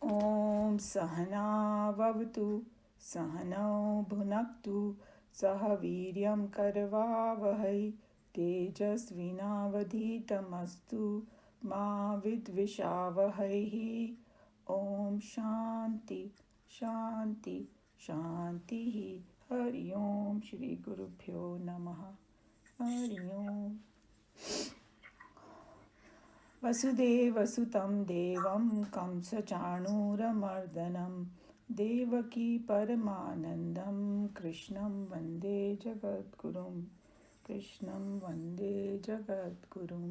Om Sahana Vavatu Sahano Bhunaktu Sahaviryam Karvavahai Tejasvinavadhitamastu Ma Vidvishavahai. Om Shanti Shanti Shanti. Hari Om Shri Gurubhyo Namaha. Hari Om. वसुदेवसुतं देवं कंसचाणूरमर्दनं देवकी परमानन्दं कृष्णं वन्दे जगद्गुरुं कृष्णं वन्दे जगद्गुरुं.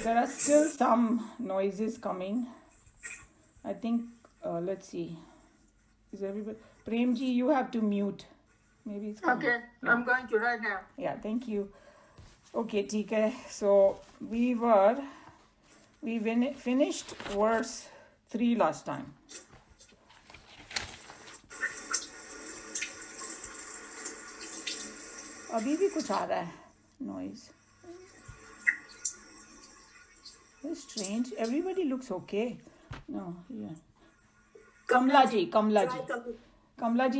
There are still some noises coming. I think, let's see. Is everybody? Premji, you have to mute. Maybe it's coming. Okay, yeah. I'm going to right now. Yeah, thank you. Okay, TK. So we finished verse 3 last time. अभी भी कुछ आ रहा है noise. It's strange. Everybody looks okay. No, yeah. Kamlaji,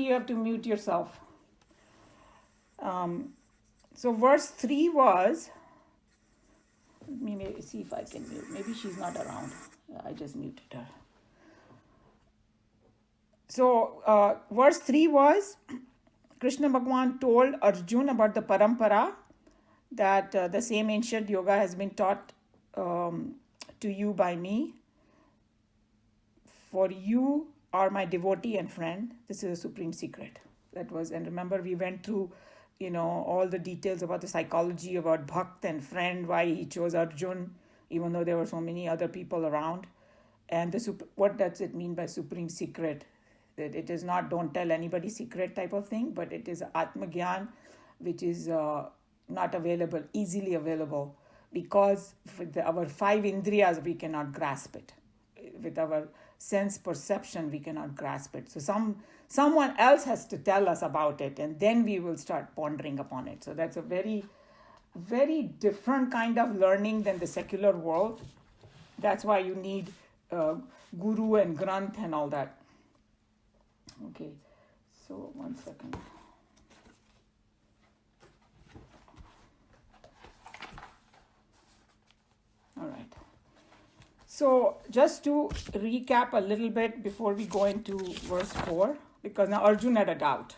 you have to mute yourself. So verse 3 was, let me see if I can mute. Maybe she's not around. I just muted her. So verse 3 was, Krishna Bhagwan told Arjuna about the parampara, that the same ancient yoga has been taught to you by me. For you are my devotee and friend. This is a supreme secret. That was, and remember we went through all the details about the psychology about Bhakt and friend, why he chose Arjun, even though there were so many other people around. And what does it mean by supreme secret? That it is not don't tell anybody secret type of thing, but it is Atmagyan, which is not available, easily available, because with our 5 indriyas, we cannot grasp it. With our sense perception, we cannot grasp it. So someone else has to tell us about it, and then we will start pondering upon it. So that's a very, very different kind of learning than the secular world. That's why you need guru and granth and all that. Okay, so 1 second. All right. So just to recap a little bit before we go into verse 4, because now Arjuna had a doubt.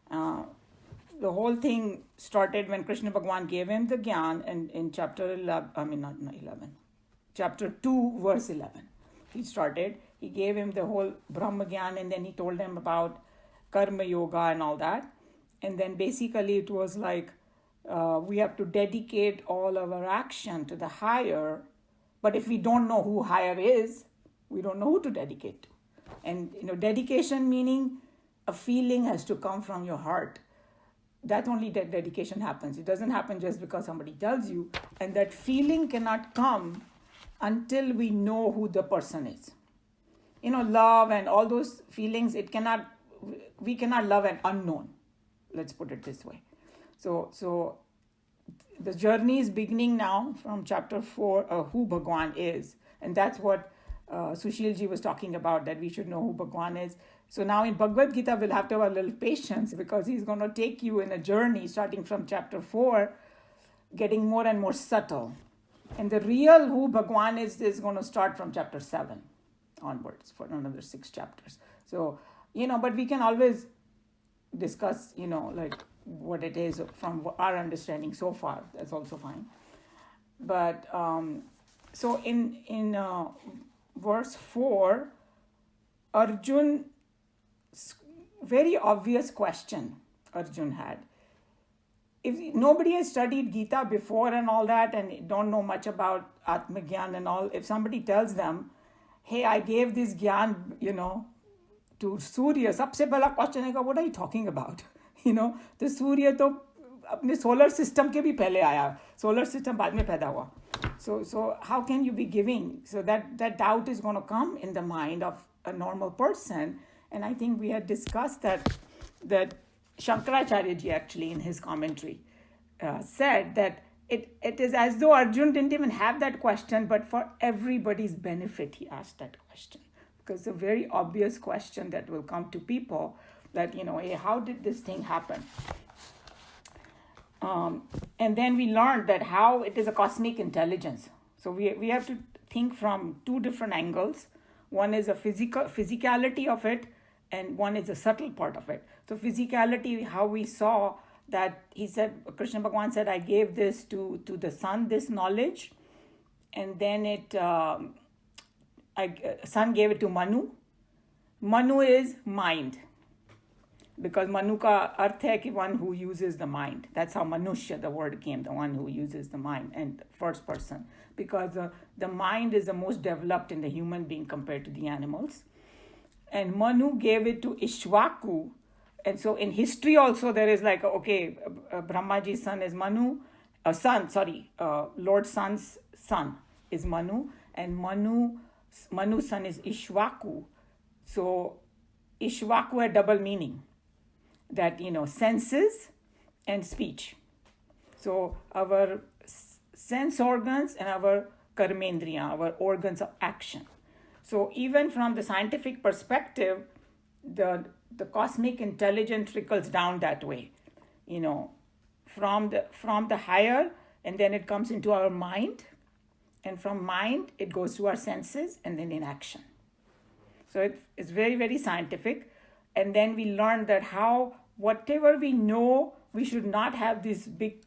The whole thing started when Krishna Bhagwan gave him the Gyan in chapter 11, chapter 2, verse 11. He gave him the whole Brahma Gyan, and then he told him about Karma Yoga and all that. And then basically it was like we have to dedicate all our action to the higher. But if we don't know who higher is, we don't know who to dedicate to. And dedication meaning a feeling has to come from your heart. That only dedication happens. It doesn't happen just because somebody tells you. And that feeling cannot come until we know who the person is. Love and all those feelings, we cannot love an unknown. Let's put it this way. So the journey is beginning now from chapter 4, who Bhagwan is. And that's what Sushilji was talking about, that we should know who Bhagwan is. So now in Bhagavad Gita, we'll have to have a little patience, because he's going to take you in a journey starting from chapter 4, getting more and more subtle. And the real who Bhagwan is going to start from chapter 7 onwards for another 6 chapters. So, but we can always discuss, like what it is from our understanding so far. That's also fine. But so in verse 4, Arjun, very obvious question Arjun had. If nobody has studied Gita before and all that and don't know much about Atmagyan and all, if somebody tells them, hey, I gave this Gyan, to Surya, sabse pehla question hai, what are you talking about? The Surya to apne solar system ke bhi pehle aaya. Solar system baad mein paida hua. So how can you be giving? So that doubt is going to come in the mind of a normal person. And I think we had discussed that Shankaracharya ji actually in his commentary said that it is as though Arjun didn't even have that question, but for everybody's benefit, he asked that question. Because it's a very obvious question that will come to people that, hey, how did this thing happen? And then we learned that how it is a cosmic intelligence. So we have to think from two different angles. One is a physicality of it, and one is a subtle part of it. So physicality, how we saw that he said, Krishna Bhagavan said, I gave this to the sun, this knowledge, and then sun gave it to Manu. Manu is mind, because Manu ka arth hai ki one who uses the mind. That's how Manushya, the word came, the one who uses the mind, and first person, because the mind is the most developed in the human being compared to the animals. And Manu gave it to Ishwaku. And so in history also there is like, okay, Brahmaji's son is Manu, Lord Sun's son is Manu, and Manu's son is Ishwaku. So Ishwaku had double meaning, that, senses and speech. So our sense organs and our karmendriya, our organs of action. So even from the scientific perspective, the cosmic intelligence trickles down that way, from the higher, and then it comes into our mind, and from mind it goes to our senses, and then in action. So it's very, very scientific. And then we learned that how whatever we know, we should not have this big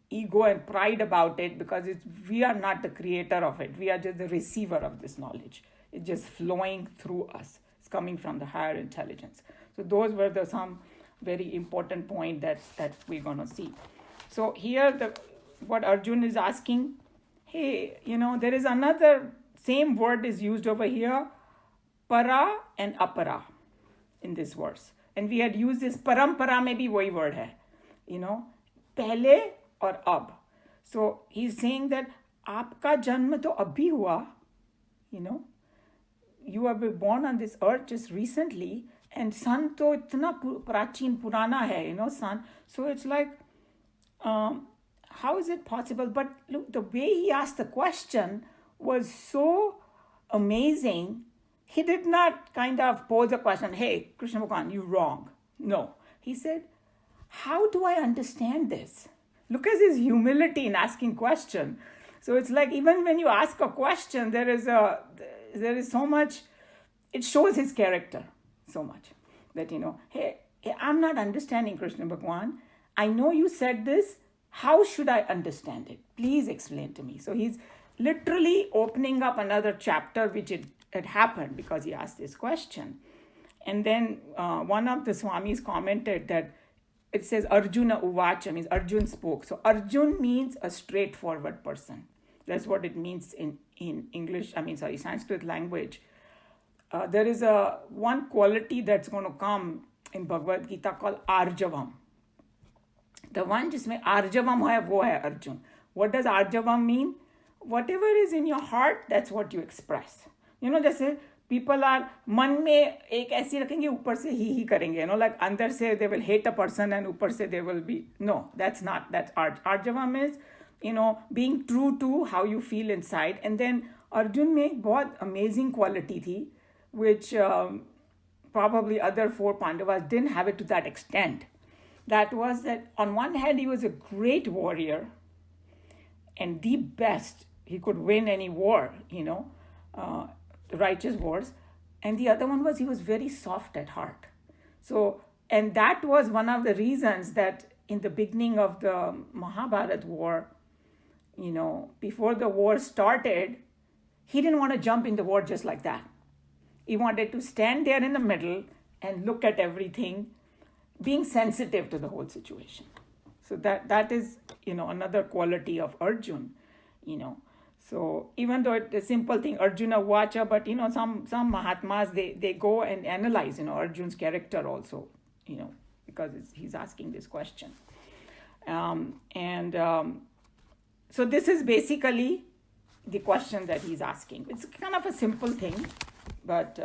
ego and pride about it, because we are not the creator of it. We are just the receiver of this knowledge. It's just flowing through us. It's coming from the higher intelligence. So those were some very important point that we're going to see. So here what Arjun is asking, hey, there is another, same word is used over here, para and apara, in this verse. And we had used this parampara, maybe wahi word hai, pehle or ab. So he's saying that aapka janma to abhi hua, you have been born on this earth just recently, and sun to itna prachin purana hai, sun. So it's like, how is it possible? But look, the way he asked the question was so amazing. He did not kind of pose a question, hey, Krishna Bhagavan, you're wrong. No. He said, how do I understand this? Look at his humility in asking question. So it's like, even when you ask a question, there is so much, it shows his character so much. That, hey, I'm not understanding, Krishna Bhagavan. I know you said this. How should I understand it? Please explain to me. So he's literally opening up another chapter, which it happened because he asked this question. And then one of the Swamis commented that it says Arjuna Uvacha, means Arjun spoke. So Arjun means a straightforward person. That's what it means in English, Sanskrit language. There is one quality that's going to come in Bhagavad Gita called Arjavam. The one jisme Arjavam hai, wo hai Arjun. What does Arjavam mean? Whatever is in your heart, that's what you express. जैसे people are मन में एक ऐसी रखेंगे, ऊपर से ही करेंगे, like अंदर से they will hate a person and ऊपर से they will be, no, that's Arjavam is, being true to how you feel inside. And then Arjun में एक बहुत amazing quality थी, which probably other four Pandavas didn't have it to that extent. That was that on one hand, he was a great warrior and the best. He could win any war, righteous wars. And the other one was he was very soft at heart. So, and that was one of the reasons that in the beginning of the Mahabharata war, before the war started, he didn't want to jump in the war just like that. He wanted to stand there in the middle and look at everything, being sensitive to the whole situation. So that is, another quality of Arjun, So even though it's a simple thing, Arjuna Vacha, but, some Mahatmas, they go and analyze, Arjun's character also, because he's asking this question. So this is basically the question that he's asking. It's kind of a simple thing, but...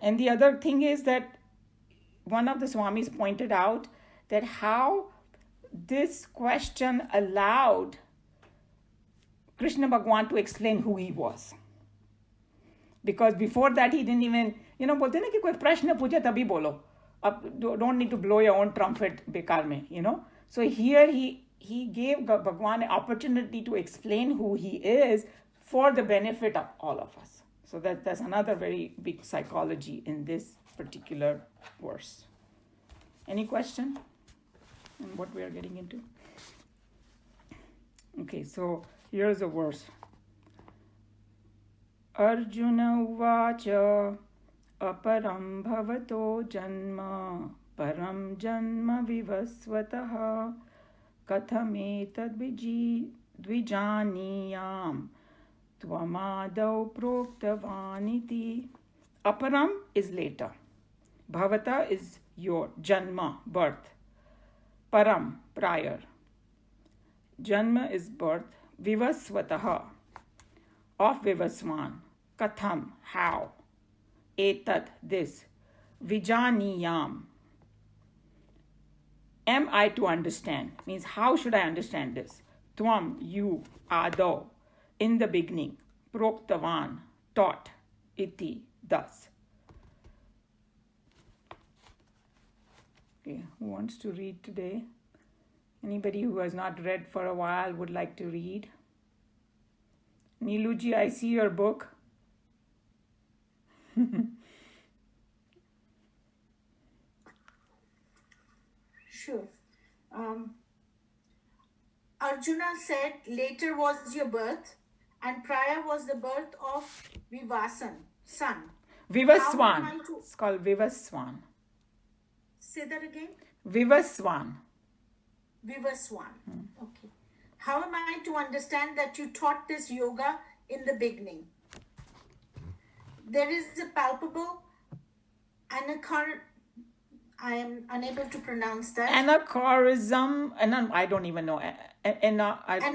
And the other thing is that one of the Swamis pointed out that how this question allowed Krishna Bhagwan to explain who he was. Because before that he didn't even, बोलते ना कि कोई प्रश्न पूछे तभी बोलो. Don't need to blow your own trumpet bekar mein, So here he gave Bhagwan an opportunity to explain who he is for the benefit of all of us. So that's another very big psychology in this particular verse. Any question on what we are getting into? Okay, so here's a verse. Arjuna uvacha aparam bhavato janma param janma vivasvataha kathametad dvijaniyam tvamadau proktavaniti. Aparam is later. Bhavata is your janma, birth. Param, prior. Janma is birth. Vivasvataha, of Vivaswan. Katham, how. Etat, this. Vijaniyam. Am I to understand? Means how should I understand this? Tvam, you, ado, in the beginning. Proktavan, taught. Iti, thus. Okay, who wants to read today? Anybody who has not read for a while would like to read? Niluji, I see your book. Sure. Arjuna said, later was your birth, and prior was the birth of Vivasan, son. Vivaswan. It's called Vivaswan. Say that again. Vivaswan. Vivaswan. Okay. How am I to understand that you taught this yoga in the beginning? There is a palpable I am unable to pronounce that. Anachronism, I don't even know. Anachronism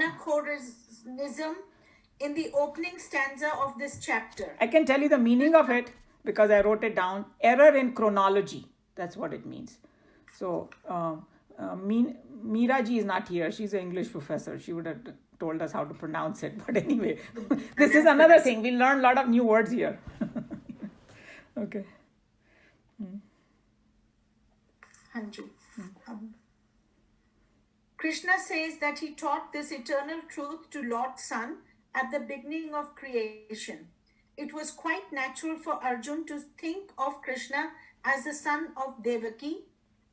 in the opening stanza of this chapter. I can tell you the meaning of it because I wrote it down. Error in chronology. That's what it means. So, Meera ji is not here. She's an English professor. She would have told us how to pronounce it. But anyway, this is another thing. We learn a lot of new words here. Okay. Hanji. Krishna says that he taught this eternal truth to Lord Sun at the beginning of creation. It was quite natural for Arjun to think of Krishna as the son of Devaki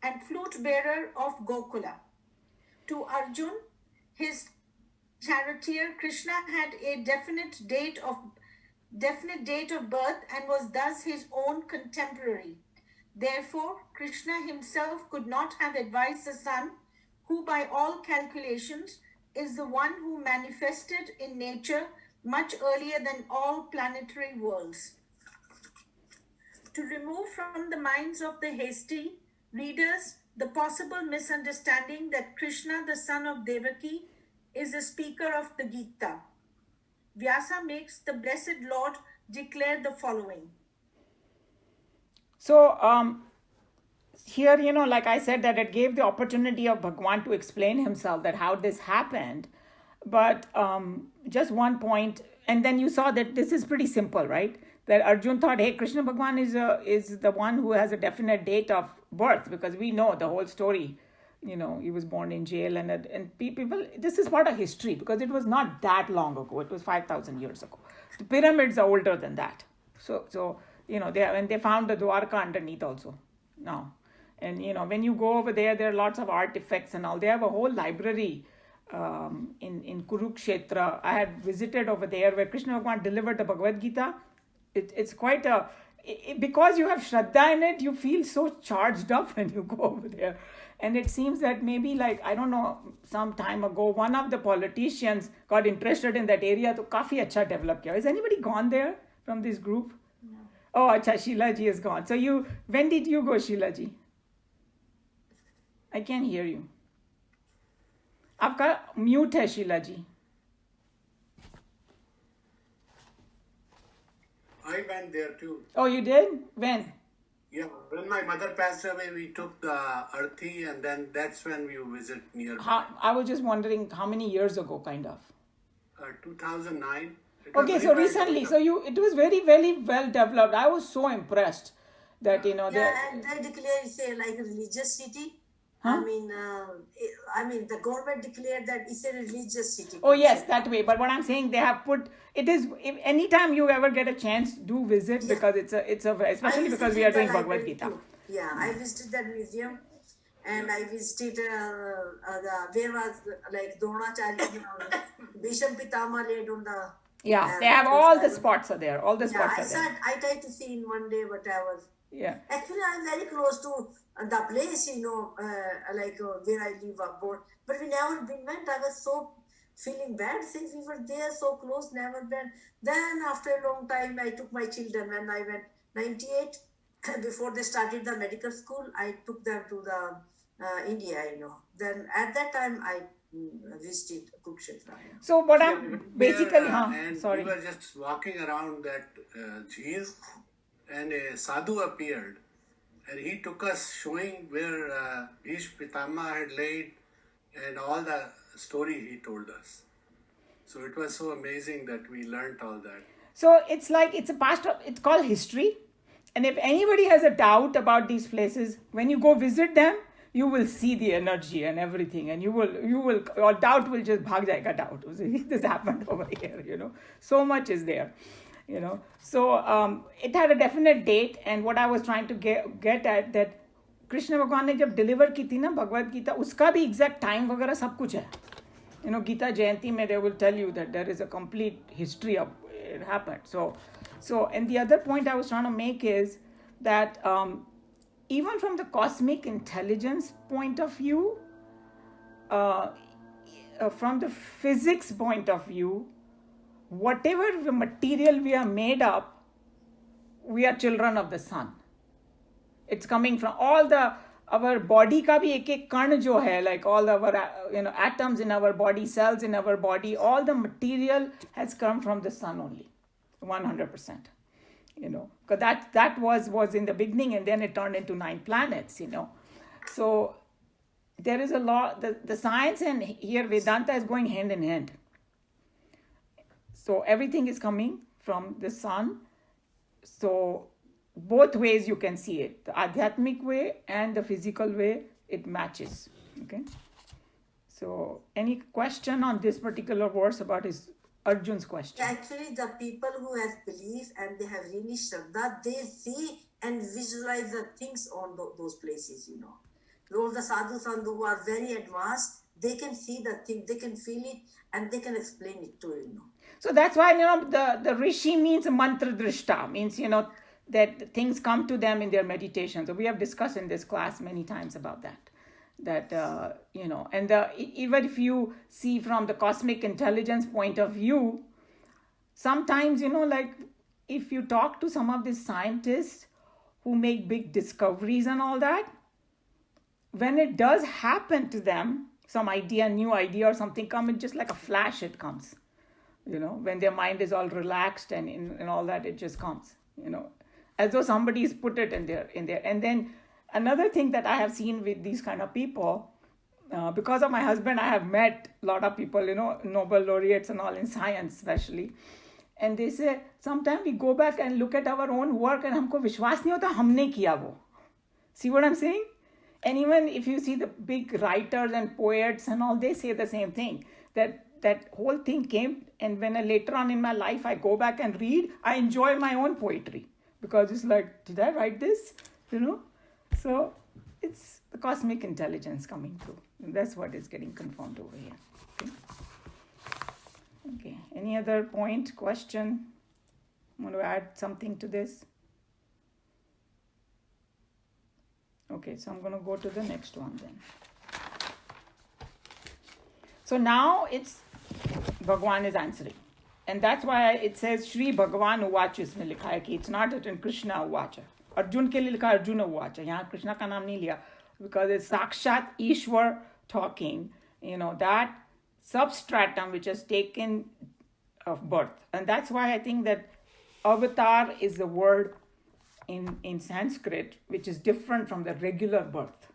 and flute bearer of Gokula. To Arjun, his charioteer, Krishna had a definite date of birth and was thus his own contemporary. Therefore, Krishna himself could not have advised the sun, who by all calculations is the one who manifested in nature much earlier than all planetary worlds. To remove from the minds of the hasty readers the possible misunderstanding that Krishna, the son of Devaki, is the speaker of the Geeta, Vyasa makes the Blessed Lord declare the following. So, here, like I said, that it gave the opportunity of Bhagwan to explain himself, that how this happened. But just one point, and then you saw that this is pretty simple, right? That Arjun thought, hey, Krishna Bhagwan is the one who has a definite date of birth, because we know the whole story. He was born in jail, and people, this is part of history, because it was not that long ago. It was 5,000 years ago. The pyramids are older than that. So they found the Dwarka underneath also now. And, when you go over there are lots of artifacts and all. They have a whole library in Kurukshetra. I had visited over there where Krishna Bhagwan delivered the Bhagavad Gita. It's quite because you have Shraddha in it, you feel so charged up when you go over there. And it seems that maybe some time ago, one of the politicians got interested in that area, to kafi acha develop kiya. Is anybody gone there from this group? No. Oh, acha, Sheila ji is gone. So when did you go, Sheila ji? I can't hear you. Aapka mute hai, Sheila ji. I went there too. Oh, you did? When? Yeah, when my mother passed away, we took the Arthi, and then that's when we visit nearby. I was just wondering how many years ago, kind of. 2009. It was Okay, very so well recently, so developed. it was very, very well developed. I was so impressed that, Yeah. Yeah, and they declare it's a like a religious city. huh? I mean, the government declared that it's a religious city, Oh yes, Kurukshetra. that way. But what I'm saying, they have put it is. If anytime you ever get a chance, do visit Yeah, because it's a I especially because we are visited the doing Bhagavad library Gita. too. Yeah, I visited that museum, and Yeah. I visited where was like Dronacharya, Bhisham Pitama laid on the Yeah, they have those all the diamond. spots are there. All the Yeah, spots are there. I tried to see in one day, but I was Yeah. actually I'm very close to the place, where I live aboard. But we never been went. I was so feeling bad since we were there so close, never went. Then after a long time, I took my children when I went 98 before they started the medical school. I took them to the India. Then at that time I visited Kurukshetra. So what See, we I'm went there, basically, huh? and we Sorry. were just walking around that jheel, and a sadhu appeared, and he took us showing where Bhish Pitama had laid, and all the story he told us. So it was so amazing that we learnt all that. So it's like it's a past. It's called history, and if anybody has a doubt about these places, when you go visit them, you will see the energy and everything, and you will your doubt will just bhag jayega doubt. This happened over here. So much is there. So it had a definite date, and what I was trying to get at that Krishna भगवान ने जब deliver की थी ना भगवद गीता उसका भी exact time वगैरह सब कुछ है Gita Jayanti mein they will tell you that there is a complete history of it happened. So and the other point I was trying to make is that even from the cosmic intelligence point of view, uh, from the physics point of view, whatever the material we are made up, we are children of the sun. It's coming from all the our body का भी एक एक कण जो है like all our atoms in our body, cells in our body, all the material has come from the sun only, 100%. Because that was in the beginning, and then it turned into 9 planets. So there is a lot. The science and here Vedanta is going hand in hand. So everything is coming from the sun. So both ways you can see it, the adhyatmic way and the physical way, it matches. Okay, so any question on this particular verse about his Arjun's question? Actually, the people who have belief and they have really Shraddha, they see and visualize the things on those places. Those the sadhu who are very advanced, they can see the thing, they can feel it, and they can explain it to. So that's why the rishi means mantra drishta, means that things come to them in their meditation. So we have discussed in this class many times about that and even if you see from the cosmic intelligence point of view, sometimes like if you talk to some of these scientists who make big discoveries and all that, when it does happen to them, some new idea or something come, it just like a flash it comes, when their mind is all relaxed and all that, it just comes, as though somebody's put it in there. And then another thing that I have seen with these kind of people, because of my husband, I have met a lot of people, Nobel laureates and all in science especially, and they say sometimes we go back and look at our own work and हमको विश्वास नहीं होता हमने किया वो. See what I'm saying? And even if you see the big writers and poets and all, they say the same thing, that whole thing came, and when later on in my life I go back and read, I enjoy my own poetry. Because it's like, did I write this? So it's the cosmic intelligence coming through. And that's what is getting confirmed over here. Okay. Any other point, question? Want to add something to this? Okay, so I'm going to go to the next one then. So now it's Bhagwan is answering. And that's why it says Shri Bhagavan Uvacha इसमें लिखा है कि it's not written Krishna Uvacha. Arjun के लिए लिखा है Arjuna Uvacha. यहाँ कृष्णा का नाम नहीं लिया because it's Sakshat Ishwar talking, that substratum which has taken of birth. And that's why I think that avatar is the word in Sanskrit, which is different from the regular birth.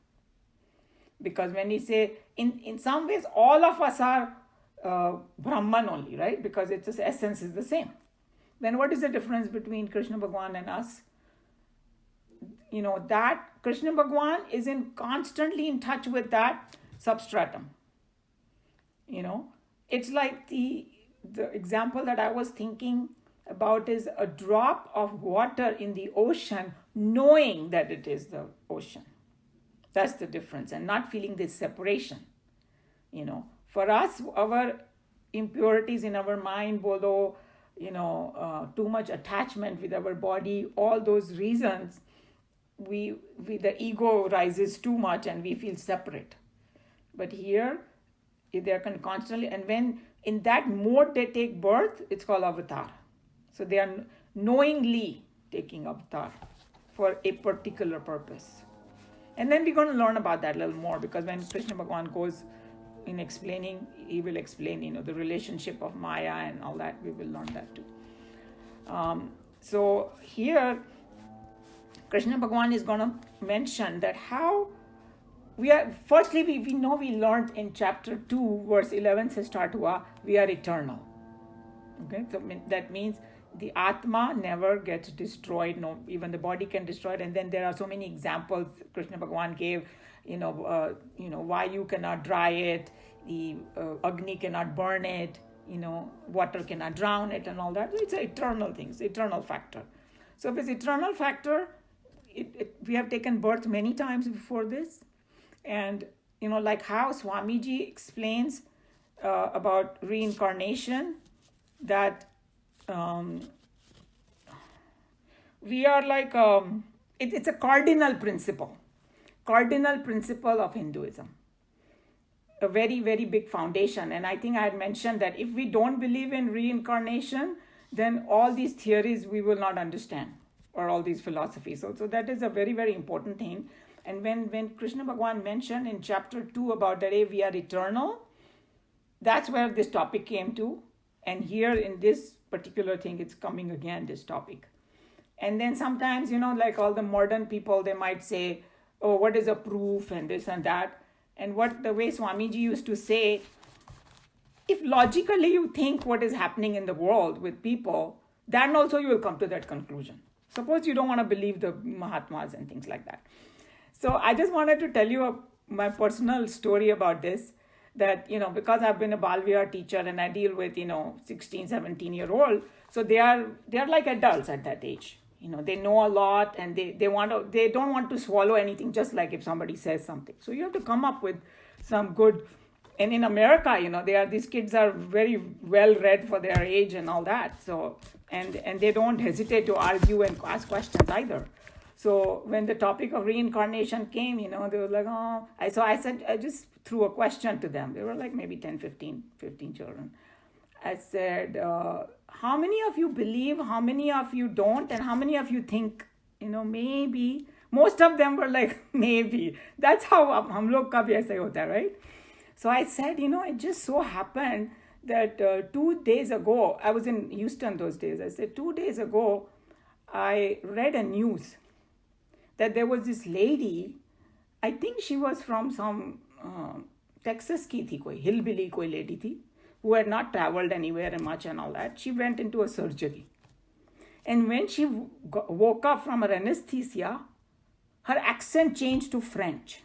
Because when we say, in some ways, all of us are Brahman only, right? Because its essence is the same. Then what is the difference between Krishna Bhagwan and us? That Krishna Bhagwan is constantly in touch with that substratum. It's like the example that I was thinking about is a drop of water in the ocean, knowing that it is the ocean. That's the difference, and not feeling this separation. For us, our impurities in our mind, bolo, too much attachment with our body, all those reasons, we the ego rises too much and we feel separate. But here, they are constantly, and when in that mode they take birth, it's called avatar. So they are knowingly taking avatar for a particular purpose. And then we're going to learn about that a little more, because when Krishna Bhagwan goes in explaining, he will explain, the relationship of Maya and all that. We will learn that too. So here, Krishna Bhagwan is going to mention that how we are, firstly, we know we learned in chapter 2, verse 11, se start hua, we are eternal. Okay, so that means the Atma never gets destroyed. No, even the body can destroy it. And then there are so many examples Krishna Bhagwan gave. Why you cannot dry it, the Agni cannot burn it, water cannot drown it, and all that. It's an eternal thing. It's eternal factor. So if it's eternal factor, we have taken birth many times before this, and like how Swamiji explains about reincarnation, that we are like it's a cardinal principle of Hinduism, a very, very big foundation. And I think I had mentioned that if we don't believe in reincarnation, then all these theories we will not understand, or all these philosophies. So that is a very, very important thing. And when Krishna Bhagwan mentioned in chapter 2 about that we are eternal, that's where this topic came to. And here in this particular thing, it's coming again, this topic. And then sometimes, like all the modern people, they might say, oh, what is a proof and this and that. And the way Swamiji used to say, if logically you think what is happening in the world with people, then also you will come to that conclusion. Suppose you don't want to believe the Mahatmas and things like that. So I just wanted to tell you my personal story about this, that, because I've been a Balvihar teacher and I deal with, 16, 17-year-old, so they are like adults at that age. They know a lot, and they don't want to swallow anything, just like if somebody says something. So you have to come up with some good, and in America, these kids are very well read for their age and all that. So, and they don't hesitate to argue and ask questions either. So when the topic of reincarnation came, they were like, oh, so I said, I just threw a question to them. They were like maybe 10, 15 children. I said, how many of you believe, how many of you don't, and how many of you think, maybe? Most of them were like, maybe. That's how hum log ka bhi aisa hi hota hai, right? So I said, it just so happened that 2 days ago, I was in Houston those days. I said, 2 days ago, I read a news that there was this lady, I think she was from some Texas ki thi koi, hillbilly koi lady thi, who had not traveled anywhere much and all that. She went into a surgery. And when she woke up from her anesthesia, her accent changed to French.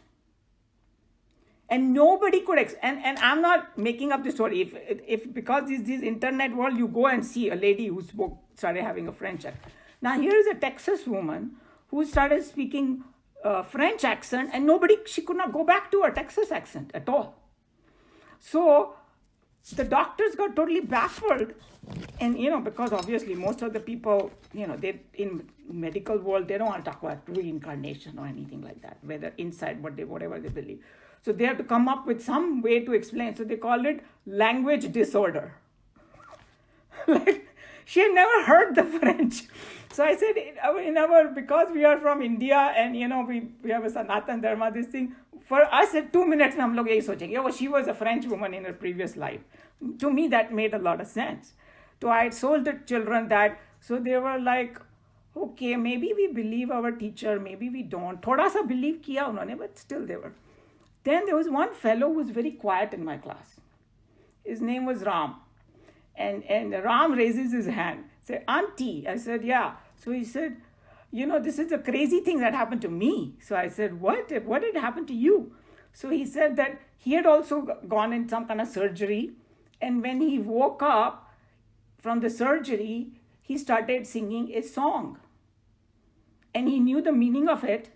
And nobody could, and I'm not making up the story. If because this internet world, you go and see a lady who started having a French accent. Now here is a Texas woman who started speaking French accent, and she could not go back to her Texas accent at all. So the doctors got totally baffled. And, because obviously most of the people, they in medical world, they don't want to talk about reincarnation or anything like that, whether inside whatever they believe. So they have to come up with some way to explain. So they call it language disorder. Like, she had never heard the French. So I said, because we are from India and, we have a Sanatan Dharma, this thing, for us at 2 minutes, hum log yahi sochenge, oh, she was a French woman in her previous life. To me, that made a lot of sense. So I told the children that, so they were like, okay, maybe we believe our teacher, maybe we don't. थोड़ा सा believe किया उन्होंने, but still they were. Then there was one fellow who was very quiet in my class. His name was Ram. And Ram raises his hand, say, Auntie. I said, yeah. So he said, this is a crazy thing that happened to me. So I said, what? What did happen to you? So he said that he had also gone in some kind of surgery. And when he woke up from the surgery, he started singing a song. And he knew the meaning of it.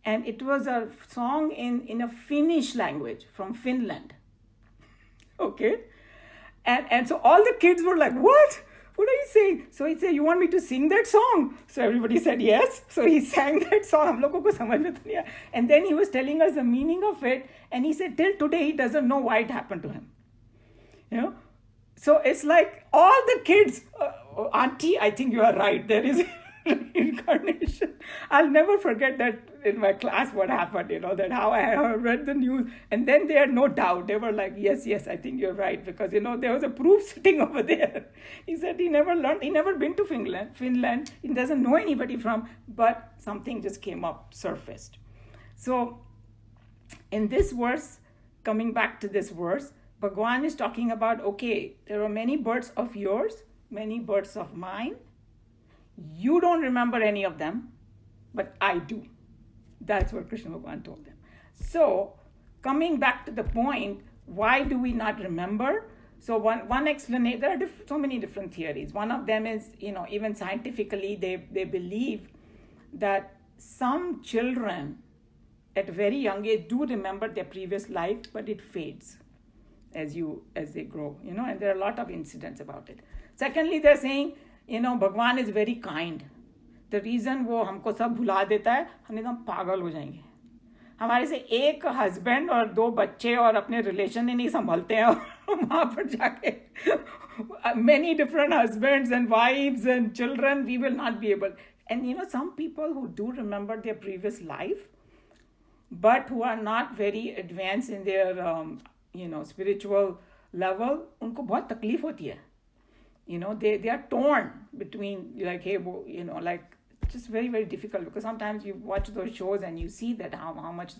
And it was a song in a Finnish language from Finland. Okay? And so all the kids were like, what? What are you saying? So he said, you want me to sing that song? So everybody said yes. So he sang that song. हम लोगों को समझ में तो नहीं आया. And then he was telling us the meaning of it. And he said, till today, he doesn't know why it happened to him. So it's like all the kids, Auntie, I think you are right. There is reincarnation. I'll never forget that in my class what happened, that how I read the news. And then they had no doubt. They were like, yes, I think you're right. Because, there was a proof sitting over there. He said he never learned, he never been to Finland. He doesn't know anybody from, but something just came up, surfaced. So in this verse, coming back to this verse, Bhagwan is talking about, okay, there are many births of yours, many births of mine. You don't remember any of them, but I do. That's what Krishna Bhagwan told them. So, coming back to the point, why do we not remember? So one explanation, there are so many different theories. One of them is, even scientifically, they believe that some children at a very young age do remember their previous life, but it fades as they grow, and there are a lot of incidents about it. Secondly, they're saying, Bhagwan is very kind. The reason वो हमको सब भुला देता है, हम एकदम पागल हो जाएंगे. हमारे से एक हस्बैंड और 2 बच्चे और अपने रिलेशन ही नहीं संभलते हैं वहाँ पर जाके many different husbands and wives and children, we will not be able. And some people who do remember their previous life, but who are not very advanced in their spiritual level, उनको बहुत तकलीफ होती है. They are torn between like, hey, like just very, very difficult, because sometimes you watch those shows and you see that how much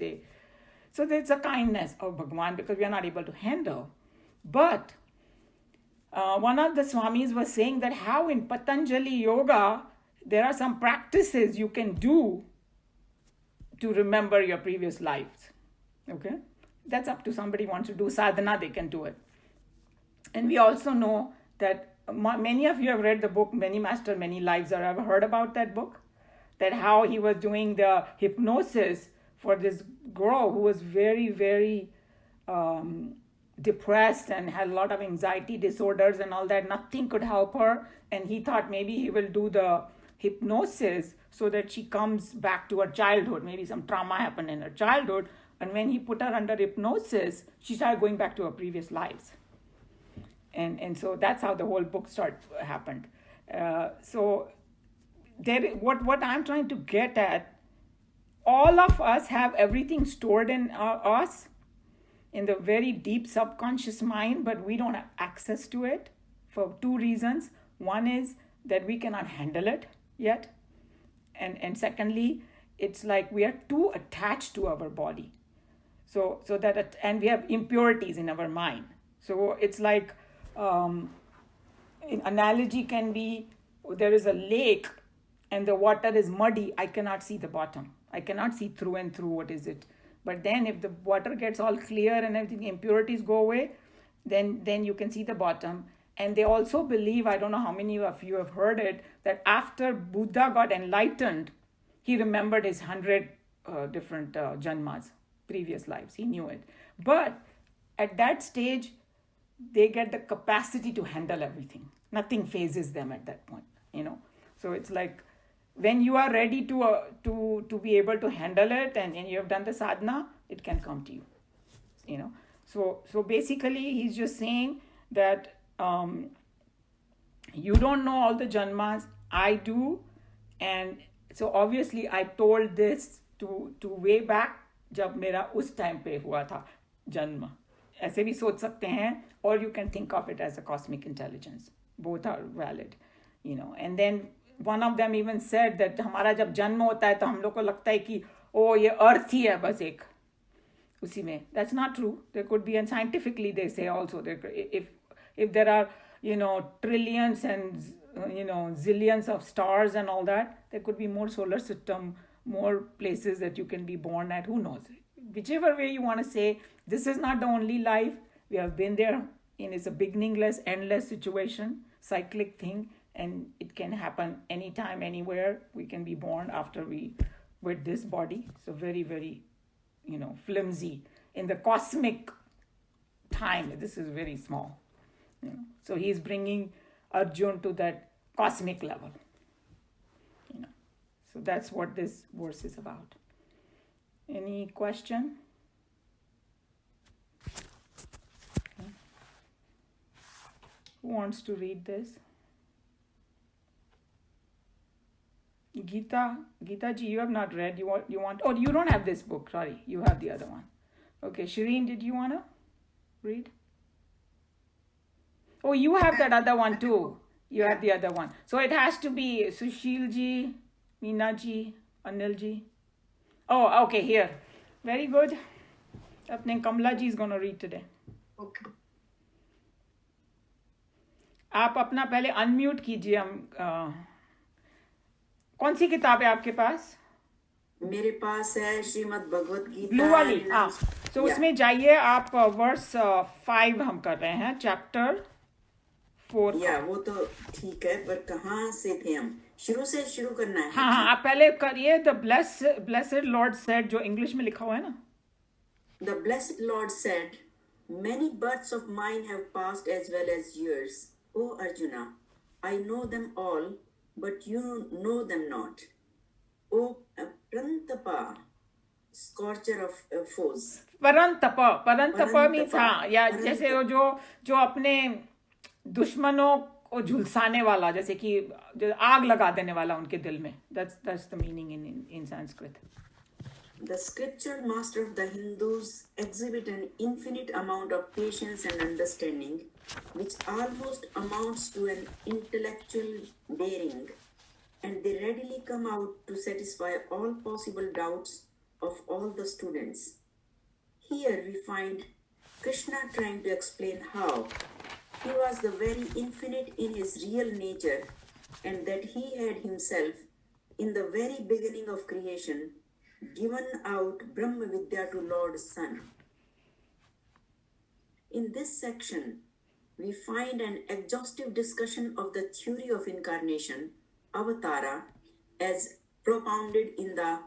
so there's a kindness of Bhagwan because we are not able to handle. But one of the Swamis was saying that how in Patanjali Yoga, there are some practices you can do to remember your previous lives. Okay? That's up to somebody who wants to do sadhana, they can do it. And we also know that many of you have read the book Many Master, Many Lives, or ever heard about that book? That how he was doing the hypnosis for this girl who was very, very depressed and had a lot of anxiety disorders and all that. Nothing could help her. And he thought maybe he will do the hypnosis so that she comes back to her childhood. Maybe some trauma happened in her childhood. And when he put her under hypnosis, she started going back to her previous lives. And so that's how the whole book happened. So what I'm trying to get at, all of us have everything stored in us in the very deep subconscious mind, but we don't have access to it for 2 reasons. One is that we cannot handle it yet. And secondly, it's like we are too attached to our body. So that, and we have impurities in our mind. So it's like, an analogy can be, there is a lake and the water is muddy, I cannot see the bottom. I cannot see through and through what is it. But then if the water gets all clear and everything, impurities go away, then you can see the bottom. And they also believe, I don't know how many of you have heard it, that after Buddha got enlightened, he remembered his 100 different janmas, previous lives. He knew it. But at that stage, they get the capacity to handle everything. Nothing phases them at that point, So it's like when you are ready to be able to handle it and you have done the sadhana, it can come to you, So basically, he's just saying that you don't know all the janmas, I do. And so obviously, I told this to way back जब मेरा उस time पे हुआ था जन्म. ऐसे भी सोच सकते हैं, or you can think of it as a cosmic intelligence. Both are valid, And then one of them even said that हमारा जब जन्म होता है तो हम लोग को लगता है कि ओ ये अर्थ ही है बस एक उसी में. That's not true. There could be, and scientifically they say also that if there are trillions and zillions of stars and all that, there could be more solar system, more places that you can be born at. Who knows? Whichever way you want to say, this is not the only life. We have been there, and it's a beginningless, endless situation, cyclic thing, and it can happen anytime, anywhere. We can be born after we with this body. So very, very, flimsy in the cosmic time. This is very small. So he's bringing Arjun to that cosmic level. So that's what this verse is about. Any question? Okay. Who wants to read this? Geeta ji, you have not read. You want? Oh, you don't have this book. Sorry, you have the other one. Okay, Shireen, did you wanna read? Oh, you have that other one too. You have the other one. So it has to be Sushil ji, Meena ji, Anil ji. Oh, okay, here. Very good. Apne Kamla ji is going to read today. Okay. आप अपना पहले unmute कीजिए. हम कौन सी किताब है आपके पास? मेरे पास है श्रीमद् भगवत गीता. ब्लू वाली. तो उसमें जाइए आप. वर्स 5 हम कर रहे हैं, चैप्टर 4. वो तो ठीक है, पर कहाँ से थे हम? शुरू से शुरू करना है. हाँ, आप पहले करिए. द ब्लेस्ड लॉर्ड सेड, जो इंग्लिश में लिखा हुआ है ना. The blessed Lord said, "Many births of mine have passed as well as yours, O Arjuna. I know them all, but you know them not. O Prantapa, scorcher of foes." Parantapa means हाँ, या जैसे जो अपने दुश्मनों को झुलसाने वाला, जैसे कि जो आग लगा देने वाला उनके दिल में. That's the meaning in Sanskrit. The scriptural master of the Hindus exhibit an infinite amount of patience and understanding, which almost amounts to an intellectual daring, and they readily come out to satisfy all possible doubts of all the students. Here we find Krishna trying to explain how he was the very infinite in his real nature, and that he had himself, in the very beginning of creation, given out Brahma Vidya to Lord Sun. In this section, we find an exhaustive discussion of the theory of incarnation, avatara, as propounded in the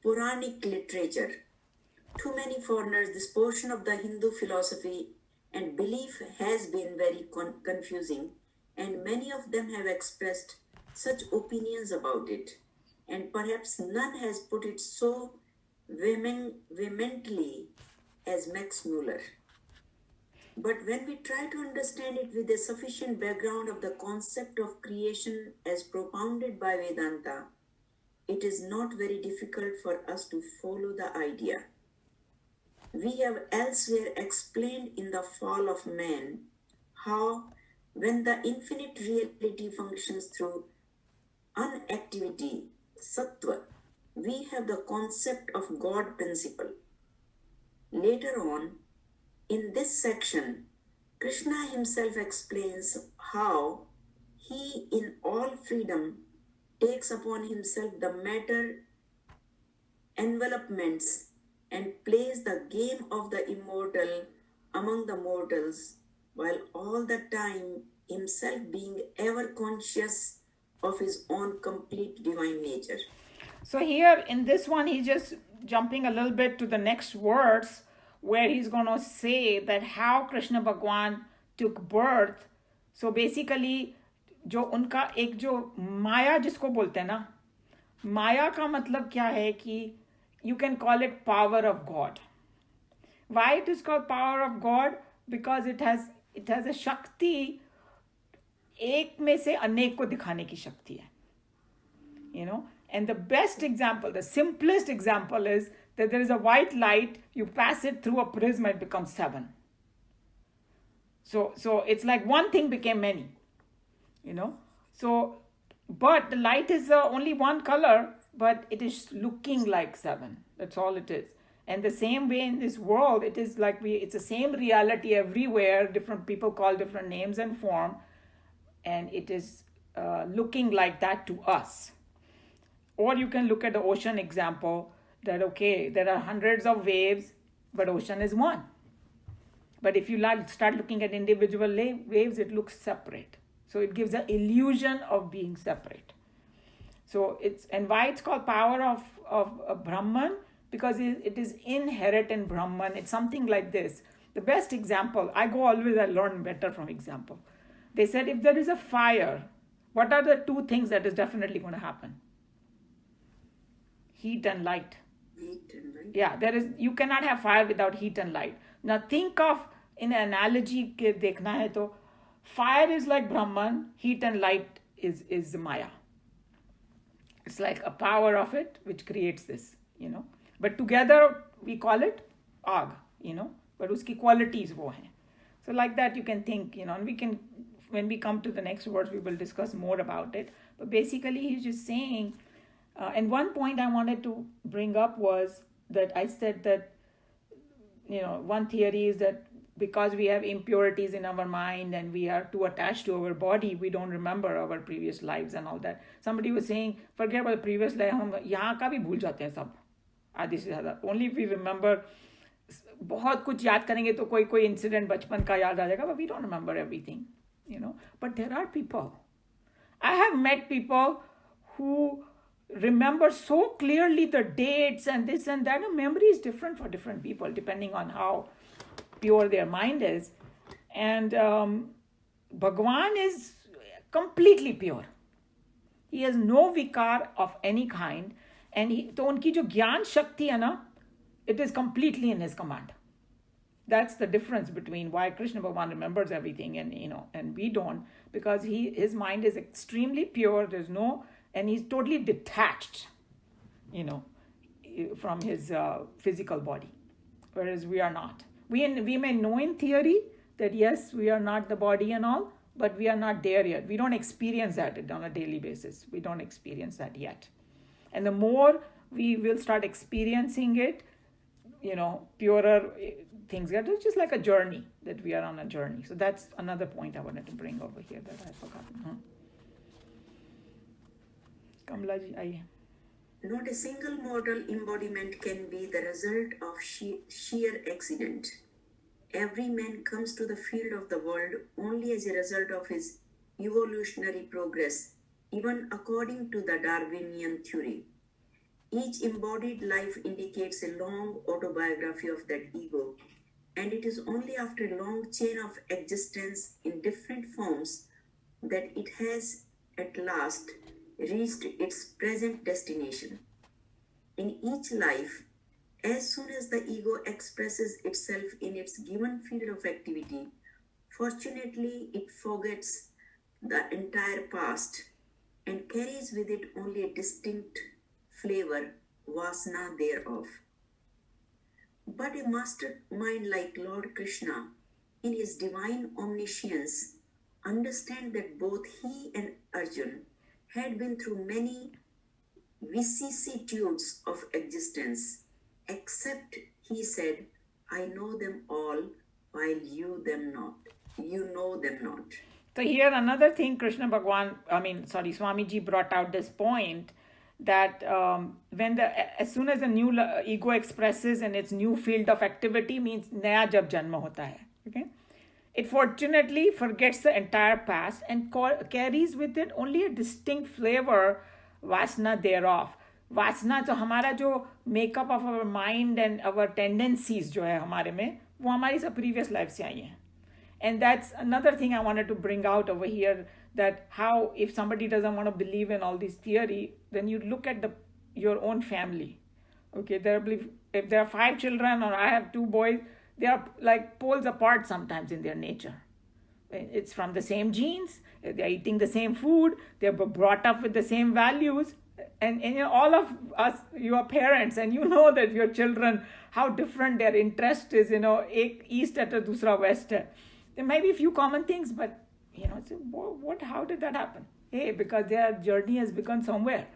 Puranic literature. To many foreigners, this portion of the Hindu philosophy and belief has been very confusing, and many of them have expressed such opinions about it. And perhaps none has put it so vehemently as Max Muller. But when we try to understand it with a sufficient background of the concept of creation as propounded by Vedanta, it is not very difficult for us to follow the idea. We have elsewhere explained in The Fall of Man how, when the infinite reality functions through unactivity, Sattva, we have the concept of God principle. Later on, in this section, Krishna himself explains how he, in all freedom, takes upon himself the matter envelopments and plays the game of the immortal among the mortals, while all the time himself being ever conscious of his own complete divine nature. So here in this one, he's just jumping a little bit to the next words, where he's going to say that how Krishna Bhagwan took birth. So basically, जो उनका एक जो माया जिसको बोलते हैं ना, माया का मतलब क्या है कि you can call it power of God. Why it is called power of God? Because it has a शक्ति, एक में से अनेक को दिखाने की शक्ति है. And the best example, the simplest example is that there is a white light, you pass it through a prism, it becomes 7. So it's like one thing became many. So But the light is only one color, but it is looking like seven. That's all it is. And the same way in this world, it is like it's the same reality everywhere. Different people call different names and form, and it is looking like that to us. Or you can look at the ocean example that, okay, there are hundreds of waves, but ocean is one. But if you start looking at individual waves, it looks separate. So it gives an illusion of being separate. So and why it's called power of Brahman? Because it is inherent in Brahman. It's something like this. The best example, I learn better from example. They said if there is a fire, what are the two things that is definitely going to happen? Heat and light. Heat and light. Yeah, you cannot have fire without heat and light. Now think of, in an analogy ke dekhna hai to, fire is like Brahman, heat and light is Maya. It's like a power of it which creates this, But together we call it Aag, But uski qualities wo hain. So like that you can think, and when we come to the next words, we will discuss more about it. But basically he's just saying, and one point I wanted to bring up was that I said that, one theory is that because we have impurities in our mind and we are too attached to our body, we don't remember our previous lives and all that. Somebody was saying, forget about the previous life, हम यहाँ का भी भूल जाते हैं सब आधे से ज़्यादा. Only if we remember, बहुत कुछ याद करेंगे तो कोई इंसिडेंट बचपन का याद आ जाएगा, but we don't remember everything, But there are people. I have met people who remember so clearly the dates and this and that. Memory is different for different people depending on how pure their mind is. And Bhagwan is completely pure. He has no vikar of any kind. And तो उनकी जो ज्ञान शक्ति है ना, it is completely in his command. That's the difference between why Krishna Bhagwan remembers everything and we don't, because his mind is extremely pure. And he's totally detached, from his physical body, whereas we are not. We may know in theory that yes, we are not the body and all, but we are not there yet. We don't experience that on a daily basis. We don't experience that yet. And the more we will start experiencing it, purer things get. It's just like a journey, that we are on a journey. So that's another point I wanted to bring over here that I forgot. Kamla ji, aye. Not a single mortal embodiment can be the result of sheer accident. Every man comes to the field of the world only as a result of his evolutionary progress, even according to the Darwinian theory. Each embodied life indicates a long autobiography of that ego, and it is only after a long chain of existence in different forms that it has at last reached its present destination. In each life, as soon as the ego expresses itself in its given field of activity, fortunately it forgets the entire past and carries with it only a distinct flavor, vasana thereof. But a mastermind like Lord Krishna, in his divine omniscience, understands that both he and Arjun had been through many vicissitudes of existence, except he said, I know them all, while you know them not. So here another thing Swamiji brought out this point, that as soon as a new ego expresses in its new field of activity, means naya jab janma hota hai, okay? It fortunately forgets the entire past and carries with it only a distinct flavor, vasana thereof. Vasana, जो हमारा जो makeup of our mind and our tendencies जो है हमारे में, वो हमारी सब previous life से आई हैं. And that's another thing I wanted to bring out over here, that how if somebody doesn't want to believe in all this theory, then you look at your own family. Okay, if there are 5 children or I have 2 boys, they are like poles apart sometimes in their nature. It's from the same genes, they're eating the same food, they're brought up with the same values. And all of us, your parents, and that your children, how different their interest is, ek east at a dusra west hai. There may be a few common things, but So what? How did that happen? Hey, because their journey has begun somewhere.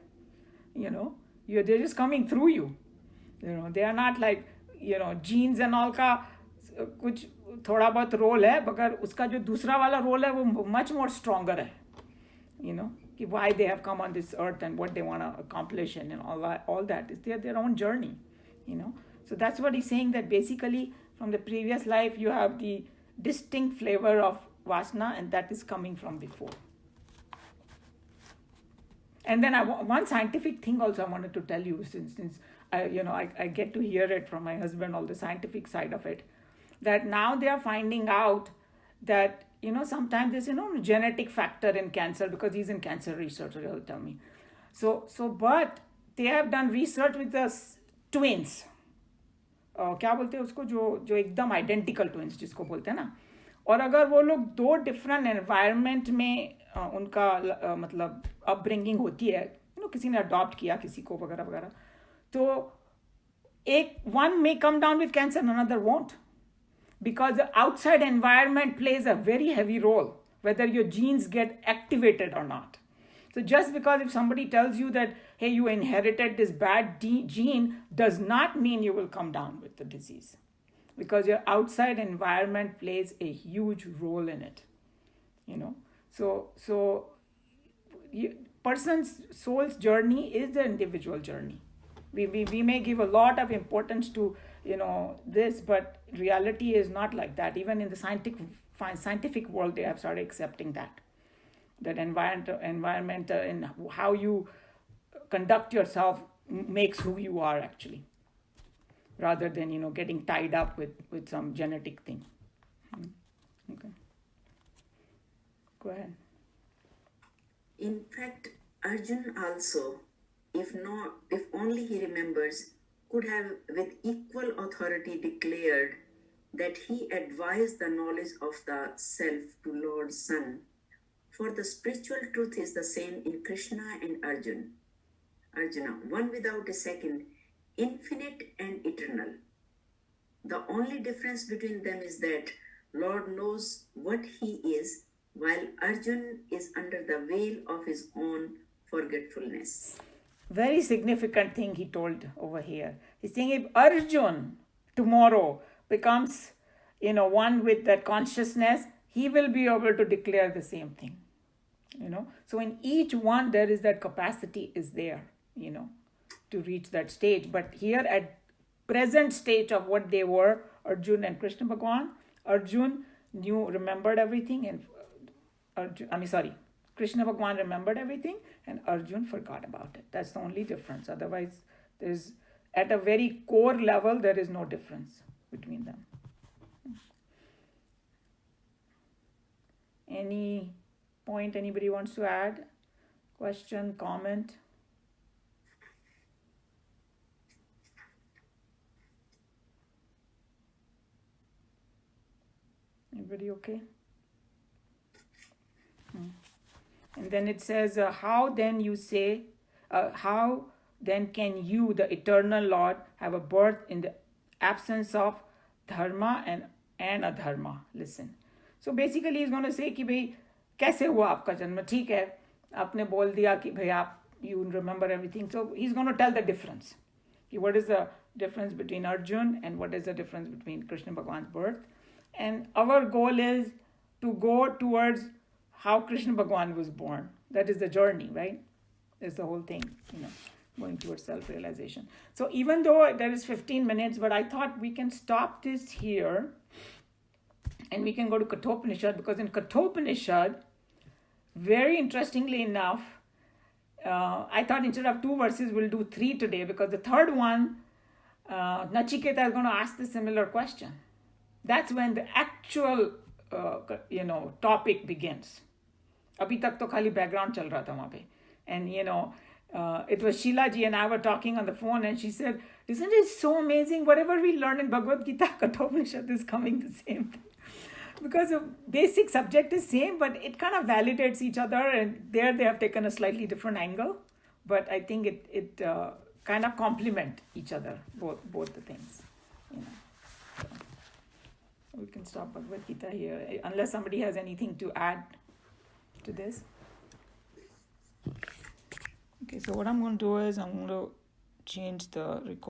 They're just coming through you. They are not like genes and all का कुछ थोड़ा बहुत role है, मगर उसका जो दूसरा वाला रोल है वो much more stronger है. कि why they have come on this earth and what they want to accomplish and all that is their own journey. So that's what he's saying, that basically from the previous life you have the distinct flavor of vasana, and that is coming from before. And then one scientific thing also I wanted to tell you, since I get to hear it from my husband, all the scientific side of it, that now they are finding out that sometimes there's genetic factor in cancer, because he's in cancer research, so he'll tell me. So but they have done research with the twins. क्या बोलते हैं उसको, जो एकदम identical twins जिसको बोलते हैं ना, और अगर वो लोग दो डिफरेंट एनवायरनमेंट में उनका मतलब अपब्रिंगिंग होती है, किसी ने अडॉप्ट किया किसी को वगैरह वगैरह, तो एक one may come down with cancer, another won't, because the outside environment plays a very heavy role, whether your genes get activated or not. So just because if somebody tells you that, hey, you inherited this bad gene, does not mean you will come down with the disease, because your outside environment plays a huge role in it. So person's soul's journey is the individual journey. We may give a lot of importance to this, but reality is not like that. Even in the scientific world, they have started accepting that environment and how you conduct yourself makes who you are actually, rather than getting tied up with some genetic thing. Okay, go ahead. In fact, Arjun also, if only he remembers, could have with equal authority declared that he advised the knowledge of the self to Lord Sun. For the spiritual truth is the same in Krishna and Arjuna, one without a second, infinite and eternal. The only difference between them is that Lord knows what he is, while Arjun is under the veil of his own forgetfulness. Very significant thing he told over here. He's saying if Arjun tomorrow becomes, one with that consciousness, he will be able to declare the same thing. So in each one there is that capacity is there, to reach that stage. But here at present stage of what they were, Arjun and Krishna Bhagwan, Arjun remembered everything, and Krishna Bhagwan remembered everything and Arjun forgot about it. That's the only difference. Otherwise, there's at a very core level, there is no difference between them. Any point anybody wants to add? Question, comment? Everybody okay? And then it says, how then can you, the eternal Lord, have a birth in the absence of dharma and adharma? Listen. So basically he's going to say कि भाई कैसे हुआ आपका जन्म, ठीक है आपने बोल दिया कि भाई आप you remember everything. So he's going to tell the difference. What is the difference between Arjun and what is the difference between Krishna Bhagwan's birth? And our goal is to go towards how Krishna Bhagwan was born. That is the journey, right? That's the whole thing, going towards self-realization. So even though there is 15 minutes, but I thought we can stop this here and we can go to Kathopanishad, because in Kathopanishad, very interestingly enough, I thought instead of 2 verses, we'll do 3 today, because the third one, Nachiketa is going to ask the similar question. That's when the actual, topic begins. अभी तक तो खाली background चल रहा था वहाँ पे. And, it was Sheila ji and I were talking on the phone, and she said, isn't it so amazing? Whatever we learn in Bhagavad Gita, Kathopanishad is coming the same thing. Because the basic subject is same, but it kind of validates each other, and there they have taken a slightly different angle. But I think it kind of complement each other, both the things. So we can stop Bhagavad Gita here, unless somebody has anything to add. to this. Okay, so what I'm going to do is I'm going to change the record.